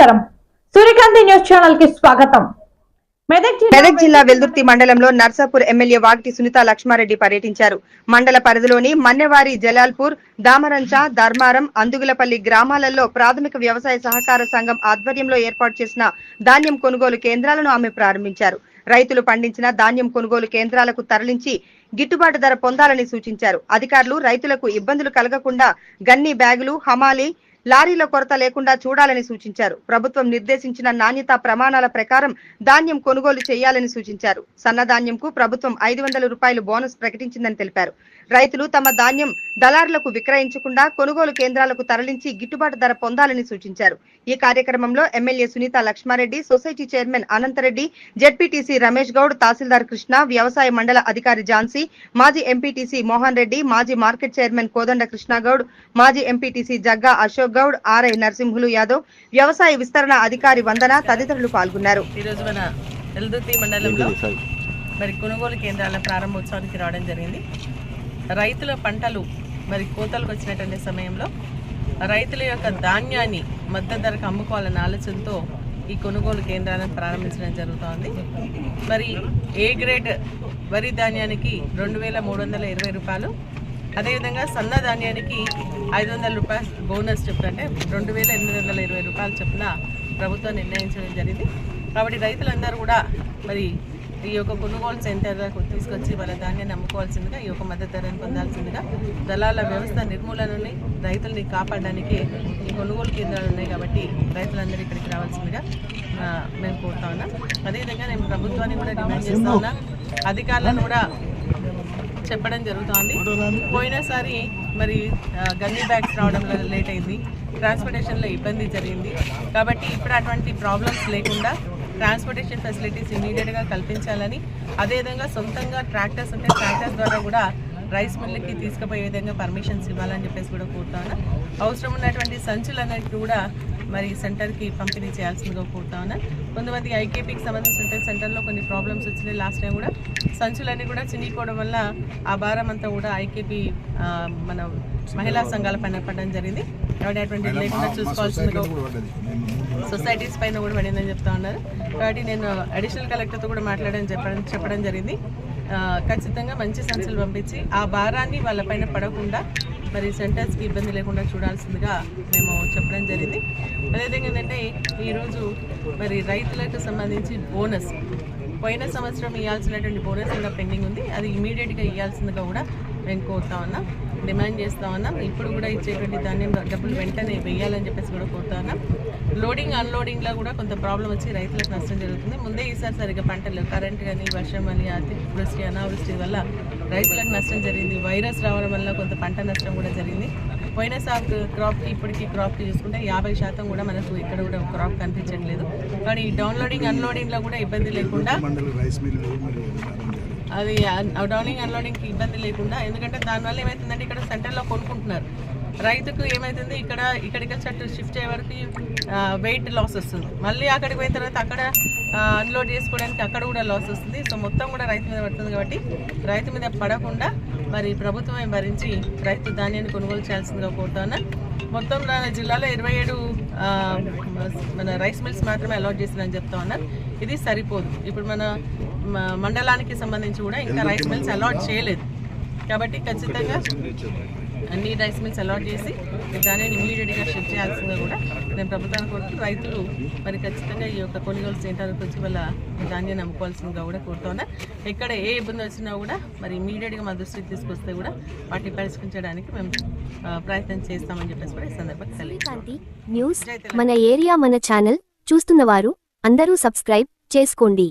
నమస్కారం. సూర్యకాంతి news channel కి స్వాగతం. మెదక్ జిల్లా వెల్దుర్తి మండలంలో నర్సాపూర్ ఎమ్మెల్యే వాకిటి సునీత లక్ష్మారెడ్డి పర్యటించారు. మండల పరిధిలోని మన్నెవారి, జలాల్పూర్, దామరంచ, ధర్మారం, అందుగులపల్లి గ్రామాలలో ప్రాథమిక వ్యవసాయ సహకార సంఘం ఆధ్వర్యంలో ఏర్పాటు చేసిన ధాన్యం కొనుగోలు కేంద్రాలను ఆమె ప్రారంభించారు. రైతులు పండించిన ధాన్యం కొనుగోలు కేంద్రాలకు తరలించి గిట్టుబాటు ధర పొందాలని సూచించారు. అధికారులు రైతులకు ఇబ్బందులు కలగకుండా గన్ని బ్యాగులు, హమాలీ, లారీల కొరత లేకుండా చూడాలని సూచించారు. ప్రభుత్వం నిర్దేశించిన నాణ్యతా ప్రమాణాల ప్రకారం ధాన్యం కొనుగోలు చేయాలని సూచించారు. సన్నధాన్యంకు ప్రభుత్వం 500 రూపాయలు బోనస్ ప్రకటించిందని తెలిపారు. రైతులు తమ ధాన్యం దళారులకు విక్రయించకుండా కొనుగోలు కేంద్రాలకు తరలించి గిట్టుబాటు ధర పొందాలని సూచించారు. ఈ కార్యక్రమంలో MLA Sunitha Laxma Reddy, society chairman Ananta Reddy, ZPTC Ramesh Goud, tahsildar Krishna, వ్యవసాయ మండల అధికారి ఝాన్సీ, మాజీ ఎంపీటీసీ మోహన్ రెడ్డి, మాజీ మార్కెట్ చైర్మన్ కోదండ కృష్ణగౌడ్, మాజీ ఎంపీటీసీ జగ్గా అశోక్ గౌడ్, ఆర్ఐ నరసింహులు యాదవ్, వ్యవసాయ విస్తరణ అధికారి వందన తదితరులు పాల్గొన్నారు. మరి కొనుగోలు కేంద్రాల ప్రారంభోత్సవానికి రావడం జరిగింది. రైతుల పంటలు మరి కోతలకు వచ్చినటువంటి సమయంలో రైతుల యొక్క ధాన్యాన్ని మద్దతు ధరకు అమ్ముకోవాలన్న ఆలోచనతో ఈ కొనుగోలు కేంద్రాలను ప్రారంభించడం జరుగుతోంది. మరి ఏ గ్రేడ్ వరి ధాన్యానికి 2320 రూపాయలు, అదేవిధంగా సన్న ధాన్యానికి 500 రూపాయలు బోనస్ చొప్పున, అంటే 2820 రూపాయలు చొప్పున ప్రభుత్వం నిర్ణయించడం జరిగింది. కాబట్టి రైతులందరూ కూడా మరి ఈ యొక్క కొనుగోలు సెంటర్లకు తీసుకొచ్చి వాళ్ళ ధాన్యాన్ని అమ్ముకోవాల్సిందిగా, ఈ యొక్క మద్దతు ధరను పొందాల్సిందిగా, దళాల వ్యవస్థ నిర్మూలనని, రైతుల్ని కాపాడడానికి ఈ కొనుగోలు కేంద్రాలు ఉన్నాయి. కాబట్టి రైతులందరూ ఇక్కడికి రావాల్సిందిగా మేము కోరుతా ఉన్నాం. అదేవిధంగా నేను ప్రభుత్వాన్ని కూడా డిమాండ్ చేస్తా ఉన్నా, అధికారులను కూడా చెప్పడం జరుగుతోంది. పోయినసారి మరి గన్నీ బ్యాగ్స్ రావడంలో లేట్ అయింది, ట్రాన్స్పోర్టేషన్లో ఇబ్బంది జరిగింది. కాబట్టి ఇప్పుడు అటువంటి ప్రాబ్లమ్స్ లేకుండా ట్రాన్స్పోర్టేషన్ ఫెసిలిటీస్ ఇమీడియట్గా కల్పించాలని, అదేవిధంగా సొంతంగా ట్రాక్టర్స్ ఉంటే ట్రాక్టర్స్ ద్వారా కూడా రైస్ మిల్లుకి తీసుకుపోయే విధంగా పర్మిషన్స్ ఇవ్వాలని చెప్పేసి కూడా కోరుతాను. అవసరం ఉన్నటువంటి సంచులన్నిటికీ కూడా మరి సెంటర్కి పంపిణీ చేయాల్సిందిగా కోరుతాను. కొంతమంది ఐకేపీకి సంబంధించిన సెంటర్లో కొన్ని ప్రాబ్లమ్స్ వచ్చినాయి. లాస్ట్ టైం కూడా సంచులన్నీ కూడా చినిగిపోవడం వల్ల ఆ భారం అంతా కూడా ఐకేపీ మన మహిళా సంఘాల పైన పడడం జరిగింది. కాబట్టి అటువంటి లేకుండా చూసుకోవాల్సిందిగా సొసైటీస్ పైన కూడా పడిందని చెప్తా ఉన్నారు. కాబట్టి నేను అడిషనల్ కలెక్టర్తో కూడా చెప్పడం జరిగింది. ఖచ్చితంగా మంచి సంచులు పంపించి ఆ భారాన్ని వాళ్ళపైన పడకుండా మరి సెంటర్స్కి ఇబ్బంది లేకుండా చూడాల్సిందిగా మేము చెప్పడం జరిగింది. అదేవిధంగా ఏంటంటే ఈరోజు మరి రైతులకు సంబంధించి బోనస్, పోయిన సంవత్సరం ఇవ్వాల్సినటువంటి బోనస్ ఇంకా పెండింగ్ ఉంది. అది ఇమీడియట్గా ఇవ్వాల్సిందిగా కూడా మేము కోరుతా ఉన్నాం, డిమాండ్ చేస్తూ ఉన్నాం. ఇప్పుడు కూడా ఇచ్చేటువంటి ధాన్యం డబ్బులు వెంటనే వేయాలని చెప్పేసి కూడా కోరుతా ఉన్నాం. లోడింగ్ అన్లోడింగ్లో కూడా కొంత ప్రాబ్లం వచ్చి రైతులకు నష్టం జరుగుతుంది. ముందే ఈసారి సరిగ్గా పంటలు, కరెంట్ కానీ, వర్షం అని, అతివృష్టి, అనావృష్టి వల్ల రైతులకు నష్టం జరిగింది. వైరస్ రావడం వల్ల కొంత పంట నష్టం కూడా జరిగింది. పోయిన క్రాప్కి ఇప్పటికీ క్రాప్కి చూసుకుంటే 50% కూడా మనకు ఇక్కడ కూడా క్రాప్ కనిపించట్లేదు. కానీ ఈ డౌన్లోడింగ్ అన్లోడింగ్లో కూడా ఇబ్బంది లేకుండా, అది డౌన్లోడింగ్ అన్లోడింగ్కి ఇబ్బంది లేకుండా, ఎందుకంటే దానివల్ల ఏమవుతుందంటే ఇక్కడ సెంటర్లో కొనుక్కుంటున్నారు. రైతుకు ఏమవుతుంది, ఇక్కడికి వచ్చి షిఫ్ట్ అయ్యే వరకు వెయిట్ లాస్ వస్తుంది. మళ్ళీ అక్కడికి పోయిన తర్వాత అక్కడ అన్లోడ్ చేసుకోవడానికి అక్కడ కూడా లాస్ వస్తుంది. సో మొత్తం కూడా రైతు మీద పడుతుంది. కాబట్టి రైతు మీద పడకుండా మరి ప్రభుత్వమే భరించి రైతు ధాన్యాన్ని కొనుగోలు చేయాల్సిందిగా కోరుతాను. మొత్తం జిల్లాలో 27 మన రైస్ మిల్స్ మాత్రమే అలాట్ చేసిందని చెప్తా ఉన్నారు. ఇది సరిపోదు. ఇప్పుడు మన మండలానికి సంబంధించి కూడా ఇంకా రైస్ మిల్స్ అలాట్ చేయలేదు. కాబట్టి ఖచ్చితంగా అన్ని రైస్ మిల్స్ అలాట్ చేసి దాన్ని ఇమీడియట్గా షిఫ్ట్ చేయాల్సిందిగా కూడా నేను ప్రభుత్వానికి కోరుతూ, రైతులు మరి ఖచ్చితంగా ఈ యొక్క కొనుగోలు సెంటర్కి వచ్చి వాళ్ళ ధాన్యాన్ని అమ్ముకోవాల్సిందిగా కూడా కోరుతున్నా. ఎక్కడ ఏ ఇబ్బంది వచ్చినా కూడా మరి ఇమీడియట్గా మా దృష్టికి తీసుకొస్తే కూడా వాటిని పరిష్కరించడానికి మేము ప్రయత్నం చేస్తామని చెప్పేసి కూడా ఈ సందర్భంగా సూర్యకాంతి న్యూస్ మన ఏరియా మన ఛానల్ చూస్తున్నవారు అందరూ సబ్స్క్రైబ్ చేసుకోండి.